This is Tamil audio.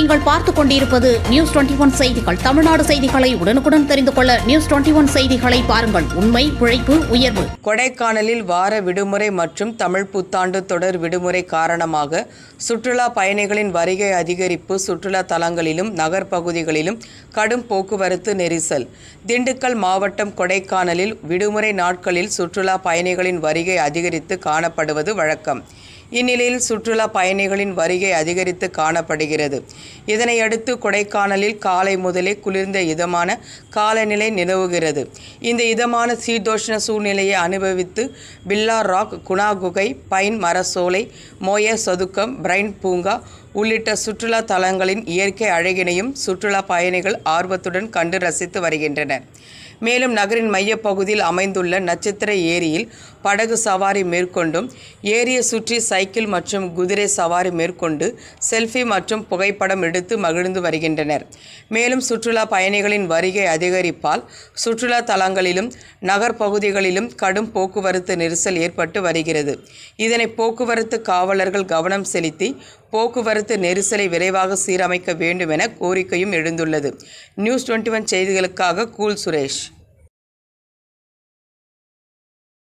நீங்கள் பார்த்துக் கொண்டிருப்பது நியூஸ் 21 செய்திகள். தமிழ்நாடு செய்திகளை உடனுக்குடன் தெரிந்து கொள்ள நியூஸ் 21 செய்திகளை பாருங்கள். உண்மை, உழைப்பு, உயர்வு. கொடைக்கானலில் வார விடுமுறை மற்றும் தமிழ் புத்தாண்டு தொடர் விடுமுறை காரணமாக சுற்றுலா பயணிகளின் வருகை அதிகரிப்பு. சுற்றுலா தலங்களிலும் நகர்ப்பகுதிகளிலும் கடும் போக்குவரத்து நெரிசல். திண்டுக்கல் மாவட்டம் கொடைக்கானலில் விடுமுறை நாட்களில் சுற்றுலா பயணிகளின் வருகை அதிகரித்து காணப்படுவது வழக்கம். இந்நிலையில் சுற்றுலா பயணிகளின் வருகை அதிகரித்து காணப்படுகிறது. இதனையடுத்து கொடைக்கானலில் காலை முதலே குளிர்ந்த இதமான காலநிலை நிலவுகிறது. இந்த இதமான சீதோஷ்ண சூழ்நிலையை அனுபவித்து பில்லா ராக், குணா குகை, பைன் மரசோலை, மோய சதுக்கம், பிரைன் பூங்கா உள்ளிட்ட சுற்றுலா தலங்களின் இயற்கை அழகினையும் சுற்றுலா பயணிகள் ஆர்வத்துடன் கண்டு ரசித்து வருகின்றனர். மேலும் நகரின் மையப்பகுதியில் அமைந்துள்ள நட்சத்திர ஏரியில் படகு சவாரி மேற்கொண்டும், ஏரியை சுற்றி சைக்கிள் மற்றும் குதிரை சவாரி மேற்கொண்டு செல்ஃபி மற்றும் புகைப்படம் எடுத்து மகிழ்ந்து வருகின்றனர். மேலும் சுற்றுலா பயணிகளின் வருகை அதிகரிப்பால் சுற்றுலா தலங்களிலும் நகர்ப்பகுதிகளிலும் கடும் போக்குவரத்து நெரிசல் ஏற்பட்டு வருகிறது. இதனை போக்குவரத்து காவலர்கள் கவனம் செலுத்தி போக்குவரத்து நெரிசலை விரைவாக சீரமைக்க வேண்டும் என கோரிக்கையும் எழுந்துள்ளது. நியூஸ் 21 செய்திகளுக்காக கூல் சுரேஷ்.